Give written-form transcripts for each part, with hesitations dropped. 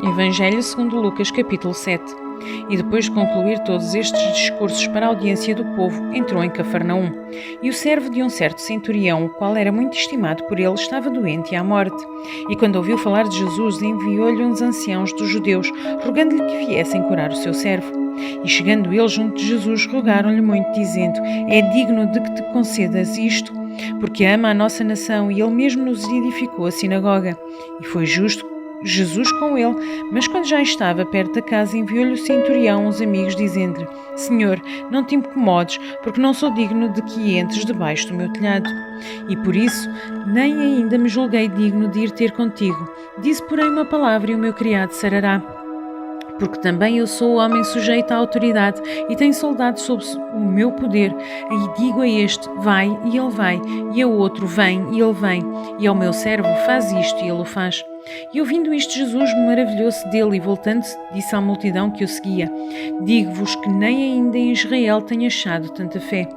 Evangelho segundo Lucas, capítulo 7. E depois de concluir todos estes discursos para a audiência do povo, entrou em Cafarnaum. E o servo de um certo centurião, o qual era muito estimado por ele, estava doente e à morte. E quando ouviu falar de Jesus, enviou-lhe uns anciãos dos judeus, rogando-lhe que viessem curar o seu servo. E chegando ele junto de Jesus, rogaram-lhe muito, dizendo: É digno de que te concedas isto, porque ama a nossa nação, e ele mesmo nos edificou a sinagoga. E foi justo Jesus com ele, mas quando já estava perto da casa, enviou-lhe o centurião uns amigos, dizendo-lhe: Senhor, não te incomodes, porque não sou digno de que entres debaixo do meu telhado. E por isso, nem ainda me julguei digno de ir ter contigo. Disse, porém, uma palavra e o meu criado sarará. Porque também eu sou homem sujeito à autoridade e tenho soldados sob o meu poder. E digo a este, vai, e ele vai, e ao outro, vem, e ele vem, e ao meu servo, faz isto, e ele o faz. E ouvindo isto, Jesus maravilhou-se dele, e voltando-se, disse à multidão que o seguia: Digo-vos que nem ainda em Israel tenho achado tanta fé.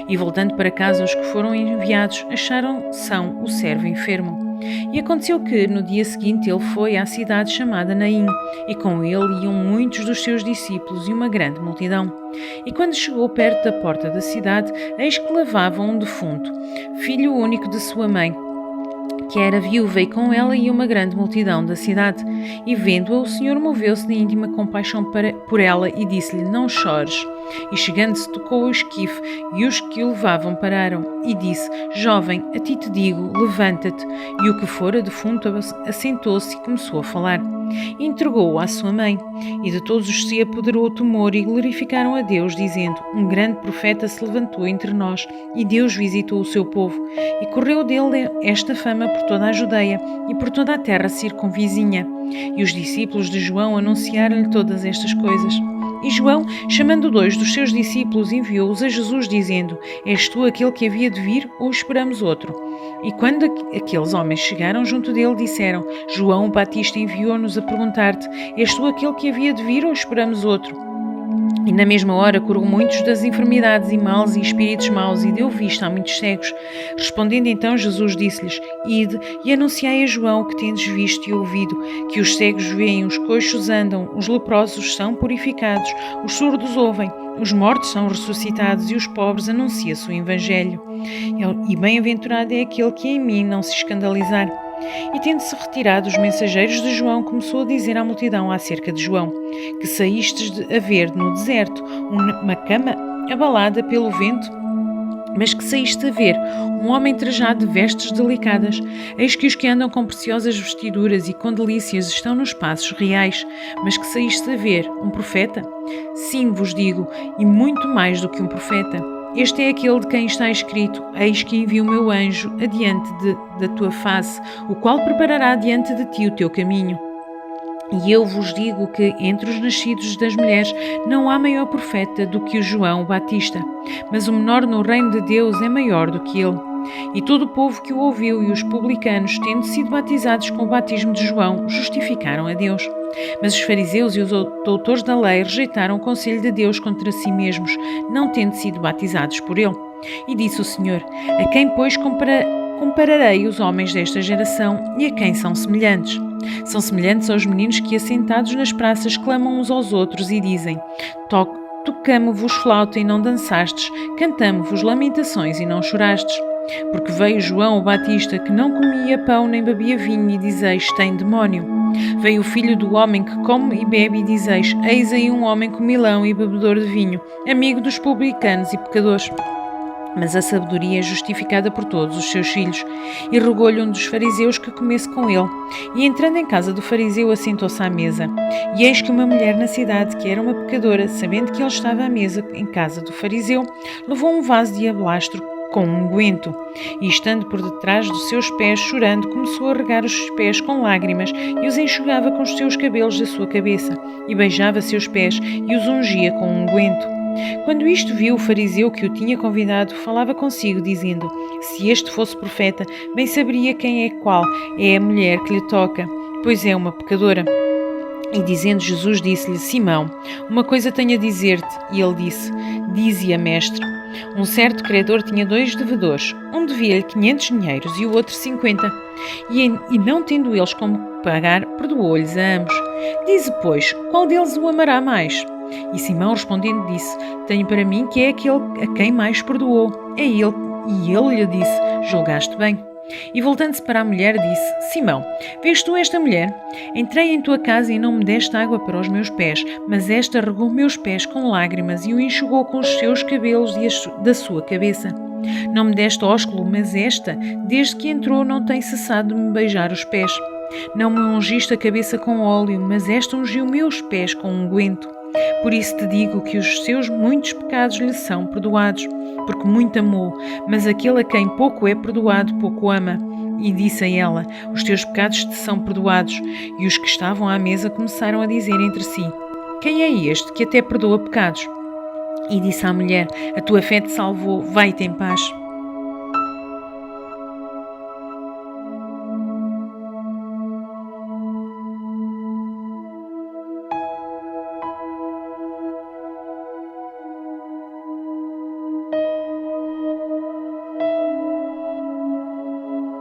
E voltando para casa, os que foram enviados acharam são o servo enfermo. E aconteceu que, no dia seguinte, ele foi à cidade chamada Naim, e com ele iam muitos dos seus discípulos e uma grande multidão. E quando chegou perto da porta da cidade, eis que lavavam um defunto, filho único de sua mãe, que era viúva, e com ela ia uma grande multidão da cidade. E vendo-a, o Senhor moveu-se de íntima compaixão por ela e disse-lhe: Não chores. E chegando-se, tocou o esquife, e os que o levavam pararam. E disse: Jovem, a ti te digo, levanta-te. E o que fora defunto assentou-se e começou a falar. E entregou-o à sua mãe. E de todos os se apoderou o temor, e glorificaram a Deus, dizendo: Um grande profeta se levantou entre nós, e Deus visitou o seu povo. E correu dele esta fama por toda a Judeia e por toda a terra circunvizinha. E os discípulos de João anunciaram-lhe todas estas coisas. E João, chamando 2 dos seus discípulos, enviou-os a Jesus, dizendo: És tu aquele que havia de vir, ou esperamos outro? E quando aqueles homens chegaram junto dele, disseram: João o Batista enviou-nos a perguntar-te: És tu aquele que havia de vir, ou esperamos outro? E na mesma hora curou muitos das enfermidades e males e espíritos maus, e deu vista a muitos cegos. Respondendo então Jesus, disse-lhes: Ide e anunciai a João o que tendes visto e ouvido, que os cegos veem, os coxos andam, os leprosos são purificados, os surdos ouvem, os mortos são ressuscitados, e os pobres anuncia-se o Evangelho. E bem-aventurado é aquele que em mim não se escandalizar. E tendo-se retirado os mensageiros de João, começou a dizer à multidão acerca de João: Que saístes a ver no deserto uma cama abalada pelo vento, mas que saíste a ver um homem trajado de vestes delicadas. Eis que os que andam com preciosas vestiduras e com delícias estão nos passos reais. Mas que saíste a ver um profeta? Sim, vos digo, e muito mais do que um profeta. Este é aquele de quem está escrito: Eis que envio o meu anjo adiante da tua face, o qual preparará diante de ti o teu caminho. E eu vos digo que, entre os nascidos das mulheres, não há maior profeta do que o João o Batista, mas o menor no reino de Deus é maior do que ele. E todo o povo que o ouviu e os publicanos, tendo sido batizados com o batismo de João, justificaram a Deus. Mas os fariseus e os doutores da lei rejeitaram o conselho de Deus contra si mesmos, não tendo sido batizados por ele. E disse o Senhor: A quem, pois, compararei os homens desta geração, e a quem são semelhantes? São semelhantes aos meninos que, assentados nas praças, clamam uns aos outros e dizem: Tocamo-vos flauta e não dançastes, cantamo-vos lamentações e não chorastes. Porque veio João o Batista, que não comia pão nem bebia vinho, e dizeis: Tem demónio. Veio o filho do homem que come e bebe, e dizeis: Eis aí um homem comilão e bebedor de vinho, amigo dos publicanos e pecadores. Mas a sabedoria é justificada por todos os seus filhos. E rogou-lhe um dos fariseus que comesse com ele. E entrando em casa do fariseu, assentou-se à mesa. E eis que uma mulher na cidade, que era uma pecadora, sabendo que ele estava à mesa em casa do fariseu, levou um vaso de alabastro com um unguento, e estando por detrás dos seus pés, chorando, começou a regar os pés com lágrimas, e os enxugava com os seus cabelos da sua cabeça, e beijava seus pés, e os ungia com um unguento. Quando isto viu o fariseu que o tinha convidado, falava consigo, dizendo: Se este fosse profeta, bem saberia qual é a mulher que lhe toca, pois é uma pecadora. E dizendo Jesus, disse-lhe: Simão, uma coisa tenho a dizer-te. E ele disse: Dize-a, mestre. Um certo credor tinha 2 devedores. Um devia-lhe 500 dinheiros e o outro 50. E não tendo eles como pagar, perdoou-lhes a ambos. Dize, pois, qual deles o amará mais? E Simão respondendo disse: Tenho para mim que é aquele a quem mais perdoou. É ele. E ele lhe disse: Julgaste bem. E voltando-se para a mulher, disse: Simão, vês tu esta mulher? Entrei em tua casa e não me deste água para os meus pés, mas esta regou meus pés com lágrimas e o enxugou com os seus cabelos e da sua cabeça. Não me deste ósculo, mas esta, desde que entrou, não tem cessado de me beijar os pés. Não me ungiste a cabeça com óleo, mas esta ungiu meus pés com unguento. Por isso te digo que os seus muitos pecados lhe são perdoados, porque muito amou, mas aquele a quem pouco é perdoado, pouco ama. E disse a ela: Os teus pecados te são perdoados. E os que estavam à mesa começaram a dizer entre si: Quem é este que até perdoa pecados? E disse à mulher: A tua fé te salvou, vai-te em paz.